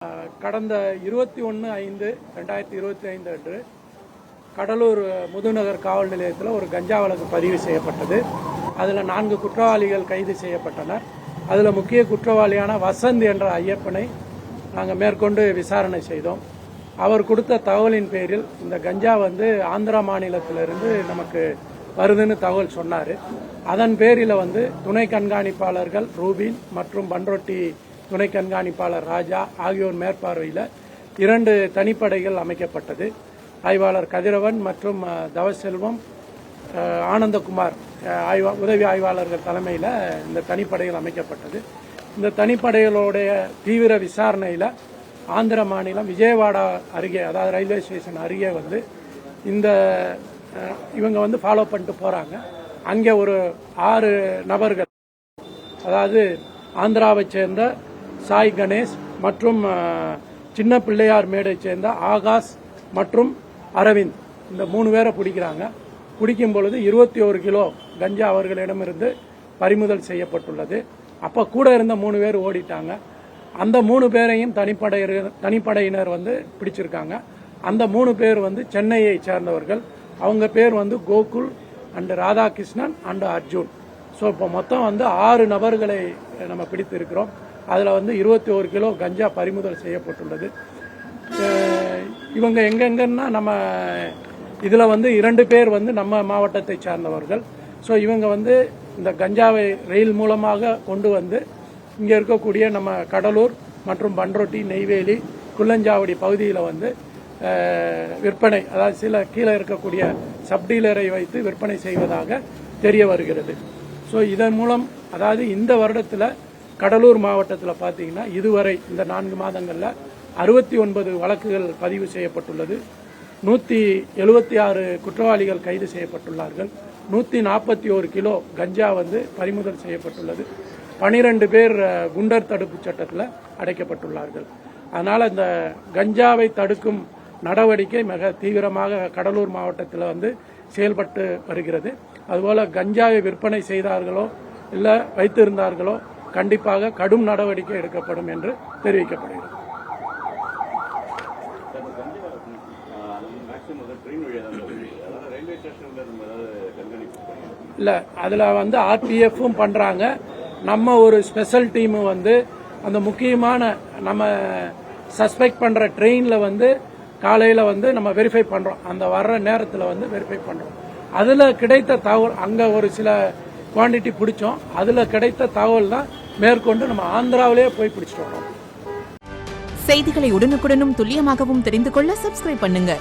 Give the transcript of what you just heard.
கடந்த 21/5/2025 அன்று கடலூர் முதுநகர் காவல் நிலையத்தில் ஒரு கஞ்சா வழக்கு பதிவு செய்யப்பட்டது. அதில் 4 குற்றவாளிகள் கைது செய்யப்பட்டனர். அதில் முக்கிய குற்றவாளியான வசந்த் என்ற ஐயப்பனை நாங்கள் மேற்கொண்டு விசாரணை செய்தோம். அவர் கொடுத்த தகவலின் பேரில் இந்த கஞ்சா ஆந்திரா மாநிலத்திலிருந்து நமக்கு வருதுன்னு தகவல் சொன்னார். அதன் பேரில் துணை கண்காணிப்பாளர்கள் ரூபின் மற்றும் பன்ரொட்டி துணை கண்காணிப்பாளர் ராஜா ஆகியோர் மேற்பார்வையில் 2 தனிப்படைகள் அமைக்கப்பட்டது. ஆய்வாளர் கதிரவன் மற்றும் தவசெல்வம், ஆனந்தகுமார் உதவி ஆய்வாளர்கள் தலைமையில் இந்த தனிப்படைகள் அமைக்கப்பட்டது. இந்த தனிப்படைகளுடைய தீவிர விசாரணையில் ஆந்திர மாநிலம் விஜயவாடா அருகே, அதாவது ரயில்வே ஸ்டேஷன் அருகே இந்த இவங்க ஃபாலோ பண்ணிட்டு போறாங்க. அங்கே ஒரு 6 நபர்கள், அதாவது ஆந்திராவை சேர்ந்த சாய் கணேஷ் மற்றும் சின்ன பிள்ளையார் மேடை சேர்ந்த ஆகாஷ் மற்றும் அரவிந்த், இந்த 3 பேரை பிடிக்கிறாங்க. பிடிக்கும் பொழுது 21 கிலோ கஞ்சா அவர்களிடமிருந்து பறிமுதல் செய்யப்பட்டுள்ளது. அப்போ கூட இருந்த 3 பேர் ஓடிட்டாங்க. அந்த 3 பேரையும் தனிப்படையினர் பிடிச்சிருக்காங்க. அந்த 3 பேர் சென்னையை சேர்ந்தவர்கள். அவங்க பேர் Gokul and Radhakrishnan and Arjun. So இப்போ மொத்தம் 6 நபர்களை நம்ம பிடித்து இருக்கிறோம். அதில் 21 கிலோ கஞ்சா பறிமுதல் செய்யப்பட்டுள்ளது. இவங்க எங்கெங்கன்னா நம்ம இதில் 2 பேர் நம்ம மாவட்டத்தை சார்ந்தவர்கள். ஸோ இவங்க இந்த கஞ்சாவை ரயில் மூலமாக கொண்டு இங்கே இருக்கக்கூடிய நம்ம கடலூர் மற்றும் பன்ரொட்டி, நெய்வேலி, குள்ளஞ்சாவடி பகுதியில் விற்பனை, அதாவது சில கீழே இருக்கக்கூடிய சப்டீலரை வைத்து விற்பனை செய்வதாக தெரிய வருகிறது. ஸோ இதன் மூலம், அதாவது இந்த வருடத்தில் கடலூர் மாவட்டத்தில் பார்த்தீங்கன்னா இதுவரை இந்த 4 மாதங்களில் 69 வழக்குகள் பதிவு செய்யப்பட்டுள்ளது. 176 குற்றவாளிகள் கைது செய்யப்பட்டுள்ளார்கள். 141 கிலோ கஞ்சா பறிமுதல் செய்யப்பட்டுள்ளது. 12 பேர் குண்டர் தடுப்பு சட்டத்தில் அடைக்கப்பட்டுள்ளார்கள். அதனால் இந்த கஞ்சாவை தடுக்கும் நடவடிக்கை மிக தீவிரமாக கடலூர் மாவட்டத்தில் செயல்பட்டு வருகிறது. அதுபோல கஞ்சாவை விற்பனை செய்தார்களோ இல்லை வைத்திருந்தார்களோ கண்டிப்பாக கடும் நடவடிக்கை எடுக்கப்படும் என்று தெரிவிக்கப்படுகிறது. இல்ல, அதுல ஆர்பிஎஃப்பும் பண்றாங்க. நம்ம ஒரு ஸ்பெஷல் டீம் அந்த முக்கியமான நம்ம சஸ்பெக்ட் பண்ற ட்ரெயின்ல காலையில நம்ம வெரிஃபை பண்றோம். அந்த வர்ற நேரத்தில் வெரிஃபை பண்றோம். அதுல கிடைத்த தகவல், அங்க ஒரு சில குவான்டிட்டி பிடிச்சோம். அதுல கிடைத்த தகவல் தான் மேற்கொண்டு நம்ம ஆந்திராவிலேயே போய் பிடிச்சிட்டு வரோம். செய்திகளை உடனுக்குடனும் துல்லியமாகவும் தெரிந்து கொள்ள சப்ஸ்கிரைப் பண்ணுங்க.